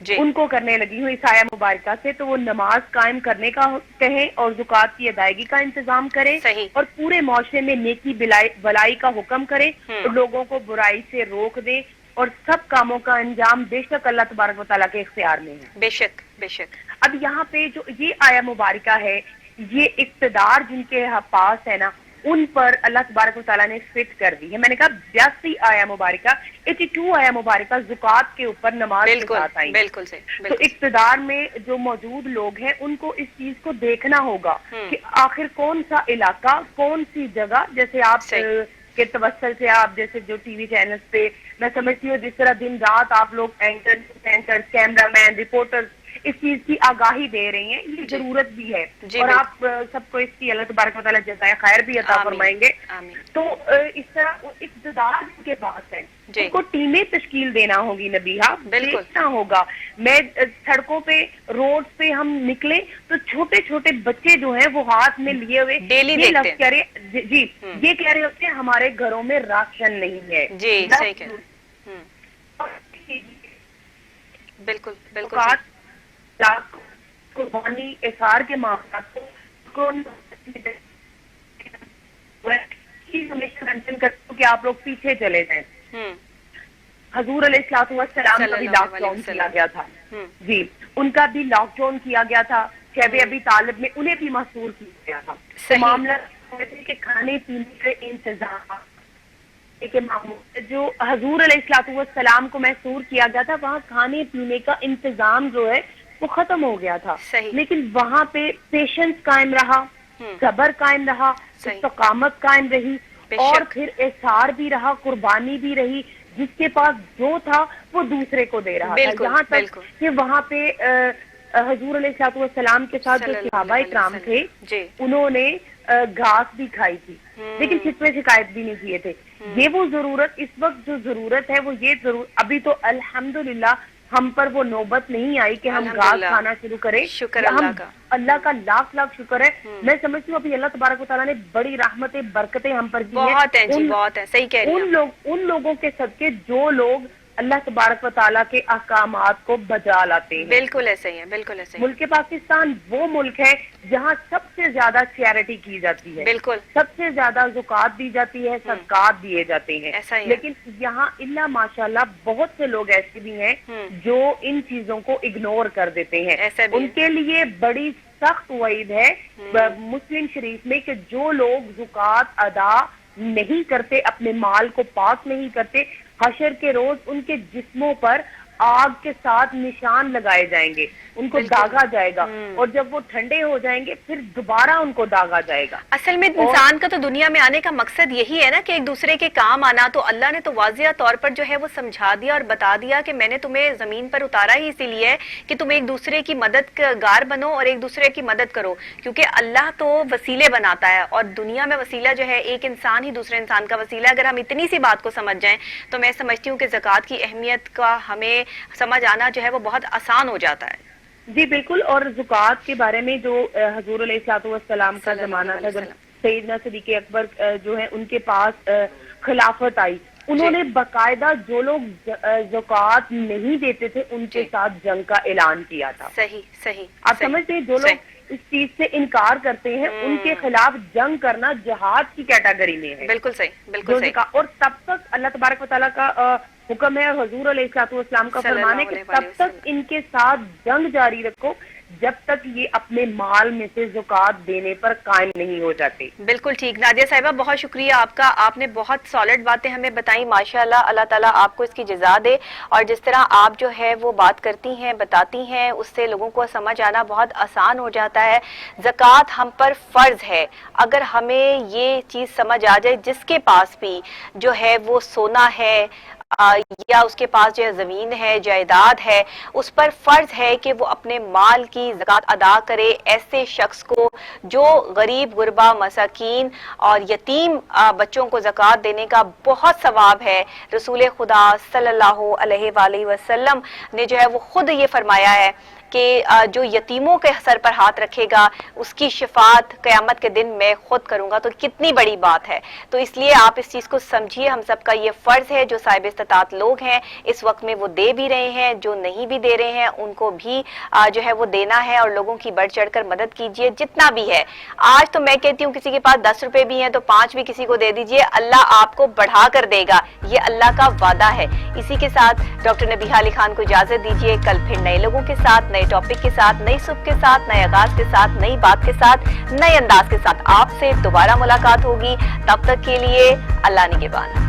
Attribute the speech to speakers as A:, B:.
A: جی
B: ان کو کرنے لگی ہوں اس آیا مبارکہ سے، تو وہ نماز قائم کرنے کا کہیں اور زکوٰۃ کی ادائیگی کا انتظام کریں
A: صحیح
B: اور پورے معاشرے میں نیکی بلائی کا حکم کریں
A: ہوں
B: اور لوگوں کو برائی سے روک دیں، اور سب کاموں کا انجام بے شک اللہ تبارک و تعالیٰ کے اختیار میں ہے۔
A: بے شک بے شک
B: اب یہاں پہ جو یہ آیا مبارکہ ہے، یہ اقتدار جن کے پاس ہے نا، ان پر اللہ تبارک و تعالیٰ نے فٹ کر دی ہے۔ میں نے کہا 82 آیا مبارکہ، 82 آیا مبارکہ زکوٰۃ کے اوپر نماز کے
A: بالکل
B: ساتھ آئی ہیں۔
A: بالکل صحیح
B: تو
A: بالکل
B: اقتدار میں جو موجود لوگ ہیں ان کو اس چیز کو دیکھنا ہوگا
A: ہوں
B: کہ آخر کون سا علاقہ، کون سی جگہ، جیسے آپ
A: صحیح
B: کے توسل سے آپ جیسے جو ٹی وی چینلز پہ میں سمجھتی ہوں جس طرح دن رات آپ لوگ اینکر کیمرہ مین رپورٹر اس چیز کی آگاہی دے رہی ہیں، یہ
A: جی
B: ضرورت بھی ہے
A: جی
B: اور
A: بالکل
B: آپ سب کو اس کی اللہ تبارک و تعالیٰ جزائے خیر بھی عطا
A: آمین
B: فرمائیں گے۔
A: آمین
B: تو اس طرح اقتدار ان کے پاس ہے،
A: جی
B: ان کو ٹیمیں تشکیل دینا ہوگی نبیہا،
A: بالکل
B: دیکھنا ہوگا۔ میں سڑکوں پہ روڈ پہ ہم نکلے تو چھوٹے چھوٹے بچے جو ہیں وہ ہاتھ میں لیے ہوئے
A: ڈیلی
B: یہ
A: دیکھتے
B: لفظ کہہ رہے جی یہ کہہ رہے ہوتے ہیں ہمارے گھروں میں راشن نہیں ہے۔
A: جی صحیح کہہ رہے بالکل بالکل صحیح
B: قربانی اثار کے معاملات کو ہمیشہ مینشن کرتی ہوں کہ آپ لوگ پیچھے چلے جائیں۔
A: ہوں
B: حضور علیہ الصلوۃ والسلام کا بھی
A: صلی
B: لاک
A: اللہ
B: ڈاؤن
A: علیہ
B: کیا
A: وسلم
B: گیا تھا،
A: ہوں
B: جی ان کا بھی لاک ڈاؤن کیا گیا تھا، شیب ابی طالب میں انہیں بھی محصور کیا گیا تھا۔ تو
A: صحیح
B: معاملہ کہ کھانے پینے کے انتظام کے معمول جو حضور علیہ الصلوۃ والسلام کو محصور کیا گیا تھا، وہاں کھانے پینے کا انتظام جو ہے وہ ختم ہو گیا تھا،
A: صحیح
B: لیکن وہاں پہ پیشنس قائم رہا،
A: ہوں
B: صبر قائم رہا،
A: صحیح
B: استقامت قائم رہی
A: بے
B: اور
A: شک
B: پھر احسار بھی رہا، قربانی بھی رہی، جس کے پاس جو تھا وہ دوسرے کو دے رہا تھا،
A: بالکل
B: یہاں تک
A: بالکل
B: کہ وہاں پہ حضور علیہ الصلوۃ والسلام کے ساتھ جو
A: صلی اللہ
B: صحابہ
A: علیہ
B: کرام تھے
A: وسلم جی
B: انہوں نے گھاس بھی کھائی تھی،
A: ہوں
B: لیکن شکوے شکایت بھی نہیں کیے تھے۔ یہ وہ ضرورت اس وقت جو ضرورت ہے وہ یہ ابھی تو الحمدللہ ہم پر وہ نوبت نہیں آئی کہ ہم گھاس
A: الحمدللہ
B: کھانا شروع کریں،
A: شکر
B: ہم
A: اللہ کا
B: اللہ کا لاکھ لاکھ شکر ہے۔ میں سمجھتی ہوں ابھی اللہ تبارک و تعالیٰ نے بڑی رحمتیں برکتیں ہم پر کی ہیں،
A: بہت ہیں جی بہت ہیں، صحیح کہہ رہی ہیں
B: ان لوگوں کے صدقے جو لوگ اللہ تبارک و تعالیٰ کے احکامات کو بجا لاتے ہیں۔
A: بالکل ایسے ہی ہے بالکل ایسے ہی
B: ملک پاکستان وہ ملک ہے جہاں سب سے زیادہ چیریٹی کی جاتی ہے،
A: بالکل
B: سب سے زیادہ زکوٰۃ دی جاتی ہے، صدقات دیے جاتے ہیں،
A: ایسا ہی ہے
B: لیکن یہاں اللہ ماشاءاللہ بہت سے لوگ ایسے بھی ہیں جو ان چیزوں کو اگنور کر دیتے ہیں۔
A: ایسا بھی
B: ان
A: ہے
B: کے لیے بڑی سخت وعید ہے مسلم شریف میں کہ جو لوگ زکوٰۃ ادا نہیں کرتے، اپنے مال کو پاک نہیں کرتے، حشر کے روز ان کے جسموں پر آگ کے ساتھ نشان لگائے جائیں گے، ان کو داغا جائے گا، اور جب وہ ٹھنڈے ہو جائیں گے پھر دوبارہ ان کو داغا جائے گا۔
A: اصل میں انسان کا تو دنیا میں آنے کا مقصد یہی ہے نا کہ ایک دوسرے کے کام آنا، تو اللہ نے تو واضح طور پر جو ہے وہ سمجھا دیا اور بتا دیا کہ میں نے تمہیں زمین پر اتارا ہی اسی لیے کہ تم ایک دوسرے کی مدد گار بنو اور ایک دوسرے کی مدد کرو، کیونکہ اللہ تو وسیلے بناتا ہے اور دنیا میں وسیلہ جو ہے ایک انسان ہی دوسرے انسان کا وسیلہ ہے۔ اگر ہم اتنی سی بات کو سمجھ جائیں تو میں سمجھتی ہوں کہ زکوٰۃ کی اہمیت کا ہمیں سمجھ آنا جو ہے وہ بہت آسان ہو جاتا ہے۔
B: جی بالکل، اور زکوٰۃ کے بارے میں جو حضور علیہ الصلوۃ والسلام کا زمانہ تھا جب سیدنا صدیق اکبر جو ہے ان کے پاس خلافت آئی، انہوں نے باقاعدہ جو لوگ زکوٰۃ نہیں دیتے تھے ان کے ساتھ جنگ کا اعلان کیا تھا۔
A: صحیح صحیح
B: آپ سمجھتے ہیں جو لوگ اس چیز سے انکار کرتے ہیں ان کے خلاف جنگ کرنا جہاد کی کیٹیگری میں ہے۔
A: بالکل صحیح بالکل صحیح۔
B: اور تب تک اللہ تبارک و تعالیٰ کا حکم ہے اور حضور علیہ الصلوۃ والسلام کا فرمان ہے کہ تب تک ان کے ساتھ جنگ جاری رکھو جب تک یہ اپنے مال میں سے زکوٰۃ دینے پر قائم نہیں ہو جاتے۔
A: بالکل ٹھیک نادیہ صاحبہ، بہت شکریہ آپ کا، آپ نے بہت سالڈ باتیں ہمیں بتائیں، ماشاءاللہ اللہ تعالیٰ آپ کو اس کی جزا دے، اور جس طرح آپ جو ہے وہ بات کرتی ہیں بتاتی ہیں اس سے لوگوں کو سمجھ آنا بہت آسان ہو جاتا ہے۔ زکوٰۃ ہم پر فرض ہے، اگر ہمیں یہ چیز سمجھ آ جائے جس کے پاس بھی جو ہے وہ سونا ہے یا اس کے پاس جو ہے زمین ہے جائیداد ہے، اس پر فرض ہے کہ وہ اپنے مال کی زکوٰۃ ادا کرے ایسے شخص کو جو غریب غربا مساکین اور یتیم بچوں کو زکوٰۃ دینے کا بہت ثواب ہے۔ رسول خدا صلی اللہ علیہ وآلہ وسلم نے جو ہے وہ خود یہ فرمایا ہے کہ جو یتیموں کے سر پر ہاتھ رکھے گا اس کی شفاعت قیامت کے دن میں خود کروں گا، تو کتنی بڑی بات ہے۔ تو اس لیے آپ اس چیز کو سمجھیے، ہم سب کا یہ فرض ہے، جو صاحب استطاعت لوگ ہیں اس وقت میں وہ دے بھی رہے ہیں، جو نہیں بھی دے رہے ہیں ان کو بھی جو ہے وہ دینا ہے، اور لوگوں کی بڑھ چڑھ کر مدد کیجیے جتنا بھی ہے۔ آج تو میں کہتی ہوں کسی کے پاس 10 روپے بھی ہیں تو 5 بھی کسی کو دے دیجیے، اللہ آپ کو بڑھا کر دے گا، یہ اللہ کا وعدہ ہے۔ اسی کے ساتھ ڈاکٹر نبیہہ علی خان کو اجازت دیجیے، کل پھر نئے لوگوں کے ساتھ، نئے ٹاپک کے ساتھ، نئی صبح کے ساتھ، نئے آغاز کے ساتھ، نئی بات کے ساتھ، نئے انداز کے ساتھ آپ سے دوبارہ ملاقات ہوگی۔ تب تک کے لیے اللہ نگہبان۔